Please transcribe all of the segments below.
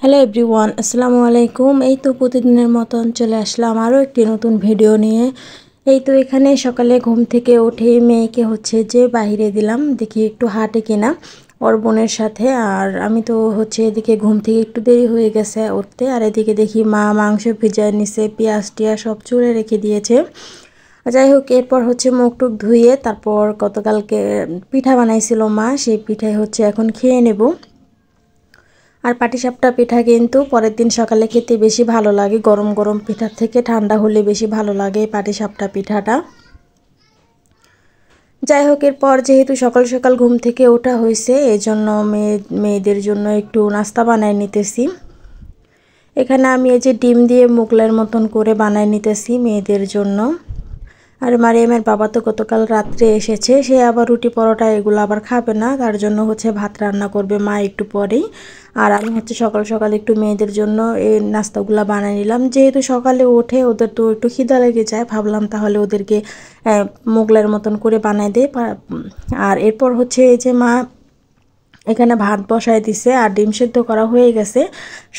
Hello everyone, আসসালামু আলাইকুম। এই তো প্রতিদিনের মতন চলে আসলাম আরও একটি নতুন ভিডিও নিয়ে। এই তো এখানে সকালে ঘুম থেকে উঠে মেয়েকে হচ্ছে যে বাইরে দিলাম, দেখি একটু হাঁটে কিনা ওর বোনের সাথে। আর আমি তো হচ্ছে এদিকে ঘুম থেকে একটু দেরি হয়ে গেছে উঠতে, আর এদিকে দেখি মা মাংস ভিজায় নিছে, পেঁয়াজ টিয়া সব চুড়ে রেখে দিয়েছে। যাই হোক, এরপর হচ্ছে মুখ টুক ধুয়ে তারপর গতকালকে পিঠা বানাইছিল মা, সেই পিঠাই হচ্ছে এখন খেয়ে নেব। আর পাটিসাপটা পিঠা কিন্তু পরের দিন সকালে খেতে বেশি ভালো লাগে, গরম গরম পিঠার থেকে ঠান্ডা হলে বেশি ভালো লাগে পাটিসাপটা পিঠাটা। যাই হোক, এরপর যেহেতু সকাল সকাল ঘুম থেকে ওঠা হয়েছে, এই জন্য মেয়েদের জন্য একটু নাস্তা বানাই নিতেছি। এখানে আমি এই যে ডিম দিয়ে মোগলাইয়ের মতন করে বানাই নিতেছি মেয়েদের জন্য। আর মারিয়ামের বাবা তো গতকাল রাত্রে এসেছে, সে আবার রুটি পরোটা এগুলো আবার খাবে না, তার জন্য হচ্ছে ভাত রান্না করবে মা একটু পরেই। আর আমি হচ্ছে সকাল সকাল একটু মেয়েদের জন্য এই নাস্তাগুলো বানিয়ে নিলাম। যেহেতু সকালে উঠে ওদের তো একটু খিদা লেগে যায়, ভাবলাম তাহলে ওদেরকে মোগলাইয়ের মতন করে বানাই দেয়। আর এরপর হচ্ছে এই যে মা এখানে ভাত বসায় দিছে আর ডিম সেদ্ধ করা হয়ে গেছে,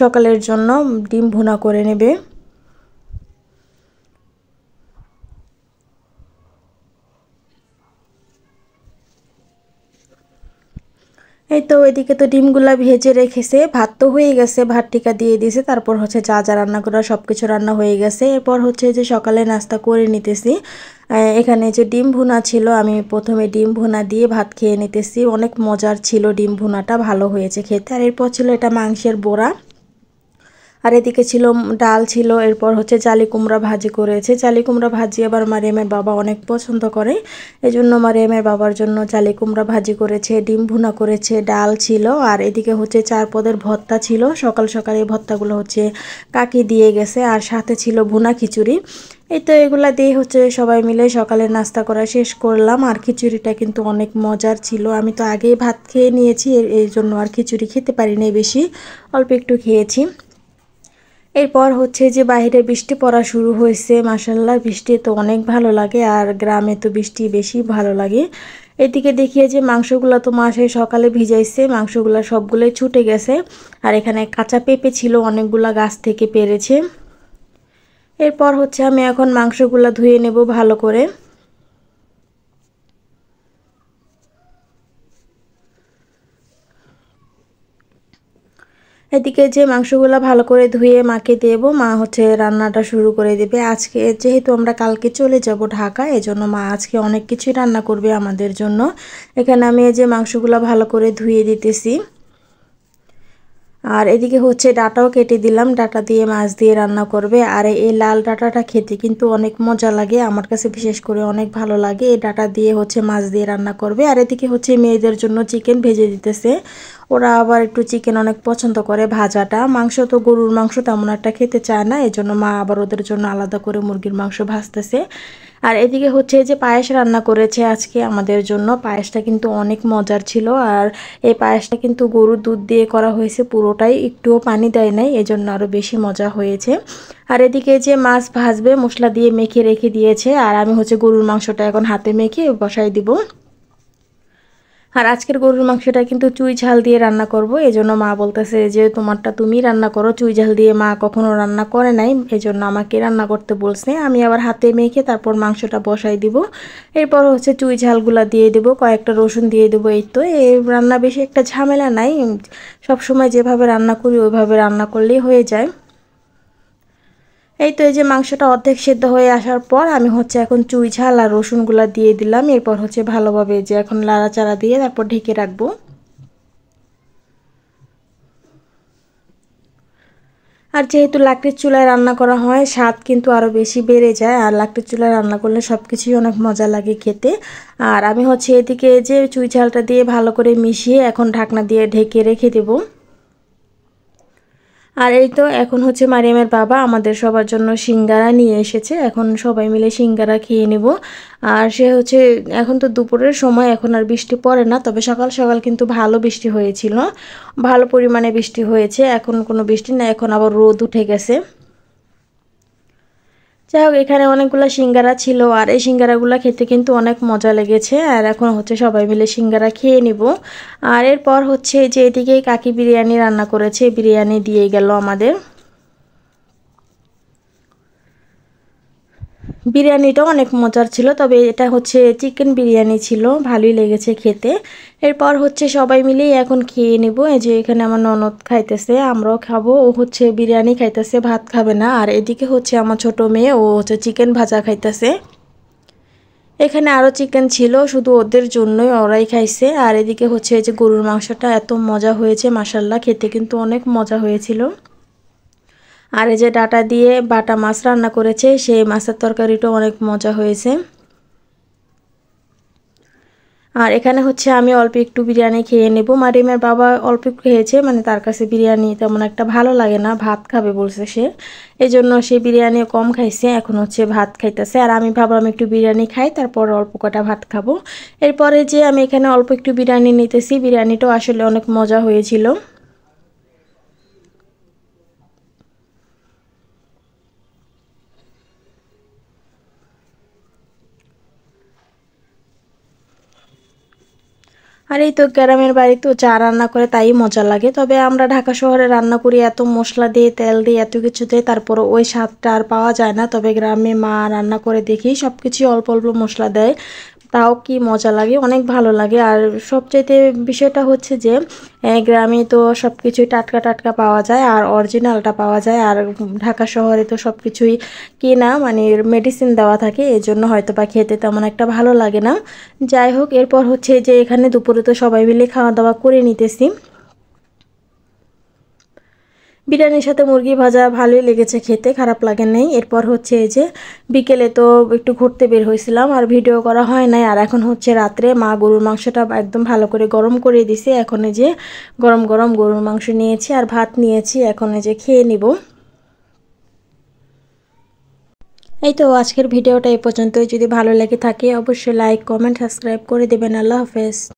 সকালের জন্য ডিম ভুনা করে নেবে। এই তো ওইদিকে তো ডিমগুলা ভেজে রেখেছে, ভাত তো হয়ে গেছে, ভাত টিকা দিয়ে দিয়েছে, তারপর হচ্ছে যা যা রান্না করা সব কিছু রান্না হয়ে গেছে। এরপর হচ্ছে যে সকালে নাস্তা করে নিতেছি। এখানে যে ডিম ভুনা ছিল, আমি প্রথমে ডিম ভুনা দিয়ে ভাত খেয়ে নিতেছি, অনেক মজার ছিল ডিম ভুনাটা, ভালো হয়েছে খেতে। আর এরপর ছিল এটা মাংসের বড়া, আর এদিকে ছিল ডাল ছিল। এরপর হচ্ছে জালি কুমড়া ভাজি করেছে, জালি কুমড়া ভাজি আবার মারিয়ামের বাবা অনেক পছন্দ করে, এজন্য মারিয়ামের বাবার জন্য জালি কুমড়া ভাজি করেছে, ডিম ভুনা করেছে, ডাল ছিল। আর এদিকে হচ্ছে 4 পদের ভর্তা ছিল, সকাল সকাল এই ভর্তাগুলো হচ্ছে কাকি দিয়ে গেছে, আর সাথে ছিল ভুনা খিচুড়ি। এই তো এগুলা দিয়ে হচ্ছে সবাই মিলে সকালে নাস্তা করা শেষ করলাম। আর খিচুড়িটা কিন্তু অনেক মজার ছিল, আমি তো আগেই ভাত খেয়ে নিয়েছি, এই জন্য আর খিচুড়ি খেতে পারিনি বেশি, অল্প একটু খেয়েছি। এরপর হচ্ছে যে বাইরে বৃষ্টি পড়া শুরু হয়েছে, মাশাআল্লাহ বৃষ্টি তো অনেক ভালো লাগে, আর গ্রামে তো বৃষ্টি বেশি ভালো লাগে। এদিকে দেখিয়ে যে মাংসগুলো তো মা সেই সকালে ভিজাইছে, মাংসগুলো সবগুলোই ছুটে গেছে। আর এখানে কাঁচা পেঁপে ছিল, অনেকগুলা গাছ থেকে পেরেছে। এরপর হচ্ছে আমি এখন মাংসগুলো ধুয়ে নেব ভালো করে। এদিকে যে মাংসগুলো ভালো করে ধুয়ে মাকে দেব, মা হচ্ছে রান্নাটা শুরু করে দেবে। আজকে যেহেতু আমরা কালকে চলে যাব ঢাকা, এজন্য মা আজকে অনেক কিছুই রান্না করবে আমাদের জন্য। এখানে আমি এই যে মাংসগুলো ভালো করে ধুয়ে দিতেছি। আর এদিকে হচ্ছে ডাটাও কেটে দিলাম, ডাটা দিয়ে মাছ দিয়ে রান্না করবে। আর এই লাল ডাটাটা খেতে কিন্তু অনেক মজা লাগে, আমার কাছে বিশেষ করে অনেক ভালো লাগে। এই ডাটা দিয়ে হচ্ছে মাছ দিয়ে রান্না করবে। আর এদিকে হচ্ছে মেয়েদের জন্য চিকেন ভেজে দিতেছে, ওরা আবার একটু চিকেন অনেক পছন্দ করে ভাজাটা। মাংস তো গরুর মাংস তেমন একটা খেতে চায় না, এই জন্য মা আবার ওদের জন্য আলাদা করে মুরগির মাংস ভাজতেছে। আর এদিকে হচ্ছে যে পায়েস রান্না করেছে আজকে আমাদের জন্য, পায়েসটা কিন্তু অনেক মজার ছিল। আর এই পায়েসটা কিন্তু গরুর দুধ দিয়ে করা হয়েছে পুরোটাই, একটুও পানি দেয় নাই, এজন্য আরও বেশি মজা হয়েছে। আর এদিকে যে মাছ ভাজবে মশলা দিয়ে মেখে রেখে দিয়েছে, আর আমি হচ্ছে গরুর মাংসটা এখন হাতে মেখে বসাই দিব। আর আজকের গরুর মাংসটা কিন্তু চুই ঝাল দিয়ে রান্না করব, এজন্য মা বলতেছে যে তোমারটা তুমি রান্না করো, চুই ঝাল দিয়ে মা কখনো রান্না করে নাই, এজন্য আমাকে রান্না করতে বলছে। আমি আবার হাতে মেখে তারপর মাংসটা বসাই দিব। এরপর হচ্ছে চুই ঝালগুলা দিয়ে দেব, কয়েকটা রসুন দিয়ে দেবো। এই তো এই রান্না বেশি একটা ঝামেলা নাই, সব সময় যেভাবে রান্না করি ওইভাবে রান্না করলেই হয়ে যায়। এই তো এই যে মাংসটা অর্ধেক সেদ্ধ হয়ে আসার পর আমি হচ্ছে এখন চুই ঝাল আর রসুনগুলা দিয়ে দিলাম। এরপর হচ্ছে ভালোভাবে যে এখন লাড়াচাড়া দিয়ে তারপর ঢেকে রাখবো। আর যেহেতু লাকড়ির চুলায় রান্না করা হয়, স্বাদ কিন্তু আরও বেশি বেড়ে যায়, আর লাকড়ির চুলায় রান্না করলে সব কিছুই অনেক মজা লাগে খেতে। আর আমি হচ্ছে এদিকে যে চুই ঝালটা দিয়ে ভালো করে মিশিয়ে এখন ঢাকনা দিয়ে ঢেকে রেখে দেবো। আর এই তো এখন হচ্ছে মারিয়ামের বাবা আমাদের সবার জন্য সিঙ্গারা নিয়ে এসেছে, এখন সবাই মিলে সিঙ্গারা খেয়ে নেব। আর সে হচ্ছে এখন তো দুপুরের সময়, এখন আর বৃষ্টি পড়ে না, তবে সকাল সকাল কিন্তু ভালো বৃষ্টি হয়েছিল, ভালো পরিমাণে বৃষ্টি হয়েছে। এখন কোনো বৃষ্টি না, এখন আবার রোদ উঠে গেছে। যাই হোক, এখানে অনেকগুলো সিঙ্গারা ছিল আর এই সিঙ্গারাগুলো খেতে কিন্তু অনেক মজা লেগেছে। আর এখন হচ্ছে সবাই মিলে সিঙ্গারা খেয়ে নিব। আর এরপর হচ্ছে যে এদিকে কাকি বিরিয়ানি রান্না করেছে, বিরিয়ানি দিয়ে গেল আমাদের। বিরিয়ানিটাও অনেক মজার ছিল, তবে এটা হচ্ছে চিকেন বিরিয়ানি ছিল, ভালোই লেগেছে খেতে। এরপর হচ্ছে সবাই মিলেই এখন খেয়ে নেব। এই যে এখানে আমার ননদ খাইতেছে, আমরাও খাবো। ও হচ্ছে বিরিয়ানি খাইতেছে, ভাত খাবে না। আর এদিকে হচ্ছে আমার ছোট মেয়ে, ও হচ্ছে চিকেন ভাজা খাইতেছে। এখানে আরও চিকেন ছিল, শুধু ওদের জন্যই, ওরাই খাইছে। আর এদিকে হচ্ছে এই যে গরুর মাংসটা এত মজা হয়েছে, মাশাল্লাহ, খেতে কিন্তু অনেক মজা হয়েছিল। আর এই যে ডাটা দিয়ে বাটা মাছ রান্না করেছে, সেই মাছের তরকারিটাও অনেক মজা হয়েছে। আর এখানে হচ্ছে আমি অল্প একটু বিরিয়ানি খেয়ে নেব। মারিমের বাবা অল্প একটু খেয়েছে, মানে তার কাছে বিরিয়ানি তেমন একটা ভালো লাগে না, ভাত খাবে বলছে সে, এই জন্য সে বিরিয়ানি কম খাইছে, এখন হচ্ছে ভাত খাইতেছে। আর আমি ভাবলাম একটু বিরিয়ানি খাই, তারপর অল্প কটা ভাত খাবো। এরপরে যে আমি এখানে অল্প একটু বিরিয়ানি নিতেছি, বিরিয়ানিটাও আসলে অনেক মজা হয়েছিল। আর এই তো গ্রামের বাড়িতেও চা রান্না করে তাই মজা লাগে। তবে আমরা ঢাকা শহরে রান্না করি এত মশলা দিয়ে, তেল দিয়ে, এত কিছু দিয়ে, তারপরে ওই স্বাদটা আর পাওয়া যায় না। তবে গ্রামে মা রান্না করে দেখি সব কিছুই অল্প অল্প মশলা দেয়, তাও কি মজা লাগে, অনেক ভালো লাগে। আর সবচাইতে বিষয়টা হচ্ছে যে গ্রামে তো সব কিছুই টাটকা টাটকা পাওয়া যায় আর অরিজিনালটা পাওয়া যায়। আর ঢাকা শহরে তো সব কিছুই কিনা, মানে মেডিসিন দেওয়া থাকে, এই জন্য হয়তো বা খেতে তেমন একটা ভালো লাগে না। যাই হোক, এরপর হচ্ছে যে এখানে দুপুরে তো সবাই মিলে খাওয়া দাওয়া করে নিতেছি। বিরিয়ানির সাথে মুরগি ভাজা ভালোই লেগেছে খেতে, খারাপ লাগে নাই। এরপর হচ্ছে এই যে বিকেলে তো একটু ঘুরতে বের হয়েছিলাম, আর ভিডিও করা হয় নাই। আর এখন হচ্ছে রাত্রে মা গরুর মাংসটা একদম ভালো করে গরম করে দিছে, এখন এই যে গরম গরম গরুর মাংস নিয়েছি আর ভাত নিয়েছি, এখন এই যে খেয়ে নিব। এই তো আজকের ভিডিওটা এই পর্যন্তই। যদি ভালো লেগে থাকে অবশ্যই লাইক, কমেন্ট, সাবস্ক্রাইব করে দেবেন। আল্লাহ হাফেজ।